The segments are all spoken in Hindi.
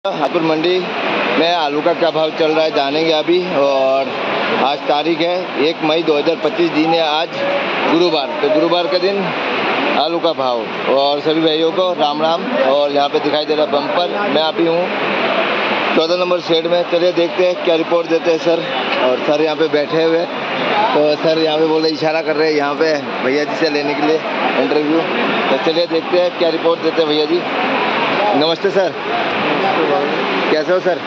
हापुड़ मंडी में आलू का क्या भाव चल रहा है जानेंगे अभी। और आज तारीख है 1 मई 2025, दिन है आज गुरुवार। तो गुरुवार के दिन आलू का भाव और सभी भाइयों को राम राम। और यहाँ पे दिखाई दे रहा बम्पर, मैं अभी हूँ 14 नंबर शेड में। चलिए देखते हैं क्या रिपोर्ट देते हैं सर। और सर यहाँ पे बैठे हुए, तो सर यहाँ पे बोले इशारा कर रहे हैं यहाँ पे भैया जी से लेने के लिए इंटरव्यू। तो चलिए देखते हैं क्या रिपोर्ट देते हैं भैया जी। नमस्ते सर, कैसे हो सर?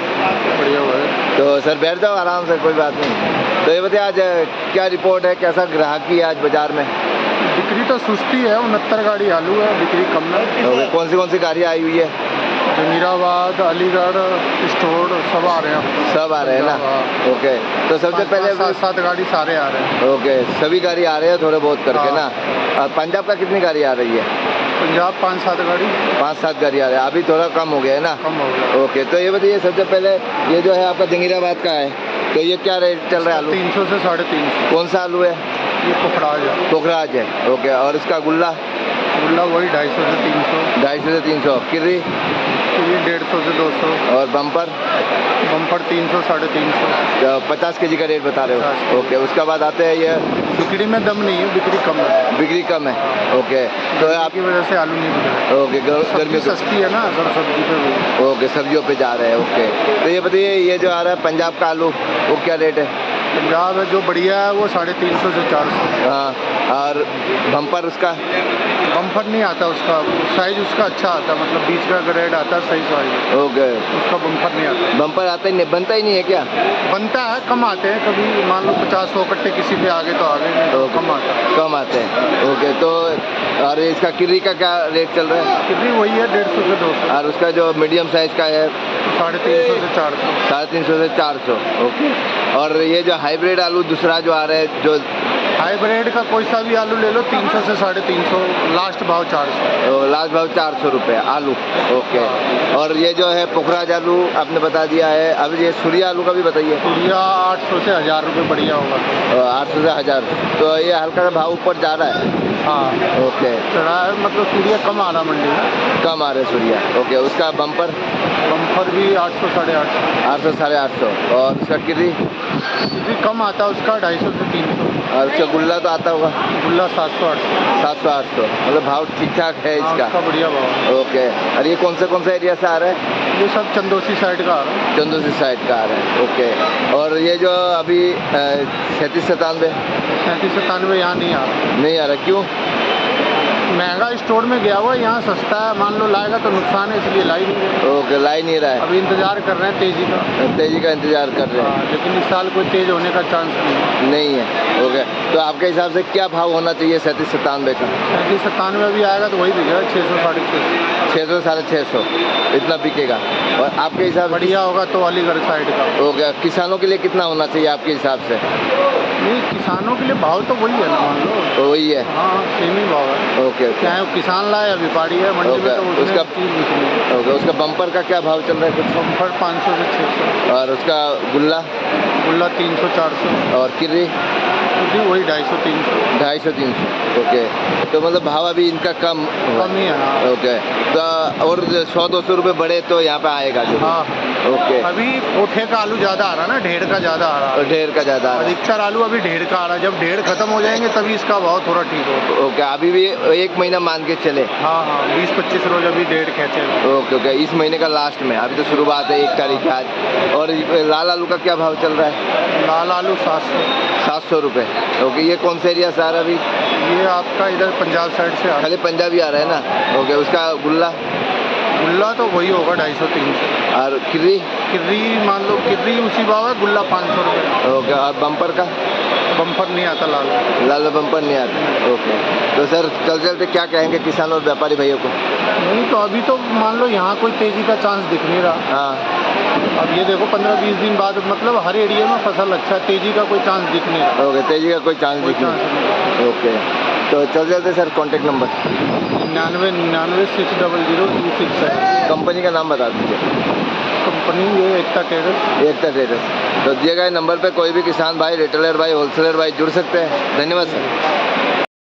बढ़िया हुआ है। तो सर बैठ जाओ आराम से, कोई बात नहीं। तो ये बताइए आज क्या रिपोर्ट है, कैसा ग्राहकी है आज बाजार में? बिक्री तो सुस्ती है, 69 गाड़ी आलू है, बिक्री कम है। कौन सी गाड़ी आई हुई है? जमीराबाद, अलीगढ़, स्टोर सब आ रहे हैं। सब आ रहे हैं ना? ओके, तो सबसे पहले 7 गाड़ी सारे आ रहे हैं। ओके, सभी गाड़ी आ रहे हैं थोड़े बहुत करके ना। और पंजाब का कितनी गाड़ी आ रही है? पंजाब 5-7 गाड़ी। 5-7 गाड़ी आ रही है, अभी थोड़ा कम हो गया है ना? कम हो गया। ओके, तो ये बताइए सबसे पहले ये जो है आपका जंगीराबाद का है, तो ये क्या रेट चल रहा है आलू? 300 से 350। कौन सा आलू है? ये पोखराज है। पोखराज है, ओके। और इसका गुल्ला वही 250 से 300। 250 से 300। किर्री 150 से 200। और बम्पर 300 350। 50 केजी का रेट बता रहे हो? ओके, उसके बाद आते हैं ये बिक्री में दम नहीं है, बिक्री कम है। बिक्री कम है, ओके। तो आपकी वजह से आलू नहीं बिक रहा। ओके, गर्मी सस्ती है ना सर, सब्जी पे भी। ओके, सब्जियों पे जा रहे हैं, ओके। तो ये बताइए ये जो आ रहा है पंजाब का आलू, वो क्या रेट है? पंजाब है जो बढ़िया है वो 350 से 400। हाँ, और बम्पर उसका? बम्पर नहीं आता उसका, साइज उसका अच्छा आता, मतलब बीच का ग्रेड आता है, सही साइज। ओके, उसका बम्पर नहीं आता। बम्पर आता ही नहीं, बनता ही नहीं है क्या? बनता है, कम आते हैं, कभी मान लो 50-100 कट्टे किसी पे आगे तो आगे, नहीं तो कम आता है। कम आते हैं, ओके। तो और इसका किर्री का क्या रेट चल रहा है? किर्री वही है 150 से 200। और उसका जो मीडियम साइज का है? 350 से 400। 350 से 400, ओके। और ये जो हाइब्रिड आलू दूसरा जो आ रहा है, जो हाइब्रिड का कोई सा भी आलू ले लो 300 से 350, लास्ट भाव 400। लास्ट भाव 400 रुपये आलू, ओके। और ये जो है पोखराज आलू आपने बता दिया है। अब ये सूर्या आलू का भी बताइए। सूर्या 800 से 1000 रुपये बढ़िया होगा। 800 से 1000, तो ये हल्का सा भाव ऊपर जा रहा है। हाँ, ओके। चढ़ा है, मतलब सूर्या कम आ रहा मंडी में। कम आ रहे सूर्या, ओके। उसका बम्पर भी 800 850। 800 850। और उसका किर्री कम आता है, उसका 250 से 300। और उसका गुल्ला तो आता होगा? गुल्ला 700 800। 700 800, मतलब भाव ठीक ठाक है इसका? इसका बढ़िया भाव। ओके। और ये कौन सा एरिया से आ रहा है? ये सब चंदोसी साइड का आ रहा है। चंदोसी साइड का आ रहा है, ओके। और ये जो अभी 37 97 97 यहाँ नहीं आ रहा। नहीं आ रहा, क्यों? महंगा स्टोर में गया हुआ, यहाँ सस्ता है, मान लो लाएगा तो नुकसान है, इसलिए लाई नहीं रहे। ओके, लाई नहीं रहा है। अभी इंतजार कर रहे हैं तेजी का इंतजार कर रहे हैं। लेकिन इस साल कोई तेज होने का चांस नहीं है। ओके, तो आपके हिसाब से क्या भाव होना चाहिए 37 97 का? 97 अभी आएगा तो वही बिकेगा 600 650। 600 650 इतना बिकेगा। और आपके हिसाब से बढ़िया होगा तो अलीगढ़ साइड का हो गया। किसानों के लिए कितना होना चाहिए आपके हिसाब से? नहीं, किसानों के लिए भाव तो वही है ना, मान लो तो वही है। हाँ, सेम ही भाव है। ओके, चाहे वो किसान लाए या व्यापारी है, मंडी में तो उसका ओके। उसका बम्पर का क्या भाव चल रहा है? कुछ बम्पर 500 से 600। और उसका गुल्ला 300 400। और किर्री वही 250 300। 250 300, ओके। तो मतलब भाव अभी इनका कम ही है। हाँ। ओके, तो और 100-200 रुपये बढ़े तो यहाँ पे आएगा जो? हाँ, ओके। अभी कोठे का आलू ज़्यादा आ रहा ना, ढेर का ज़्यादा आ रहा। ढेर का ज़्यादा आ रहा। अधिकतर आलू अभी ढेर का आ रहा है, जब ढेर खत्म हो जाएंगे तभी इसका भाव थोड़ा ठीक हो। ओके, अभी भी 1 महीना मान के चले? हाँ, 20-25 रोज अभी डेढ़ खेचे। ओके, इस महीने का लास्ट में, अभी तो शुरुआत है 1 तारीख आज। और लाल आलू का क्या भाव चल रहा है? लाल आलू 700 रुपये, ओके। ये कौन से एरिया से आ रहा है अभी? ये आपका इधर पंजाब साइड से आ रहा है। खाली पंजाबी आ रहा है ना? ओके। उसका गुल्ला तो वही होगा 250 300। और किर्री मान लो किर्री उसी भाव है, गुल्ला 500 रुपये। ओके। और बम्पर का? बम्पर नहीं आता लाल बम्पर नहीं आता, ओके। तो सर चलते क्या कहेंगे किसान और व्यापारी भाइयों को? नहीं, तो अभी तो मान लो यहाँ कोई तेजी का चांस दिख नहीं रहा। हाँ, अब ये देखो 15-20 दिन बाद, मतलब हर एरिया में फसल अच्छा, तेजी का कोई चांस दिख नहीं रहा। ओके, तेजी का कोई चांस दिख नहीं। ओके, तो चलते सर कॉन्टेक्ट नंबर 99 600 267। कंपनी का नाम बता दीजिए। कंपनी ये एकता टेरेस। तो दिए गए नंबर पे कोई भी किसान भाई, रिटेलर भाई, होलसेलर भाई जुड़ सकते हैं। धन्यवाद सर।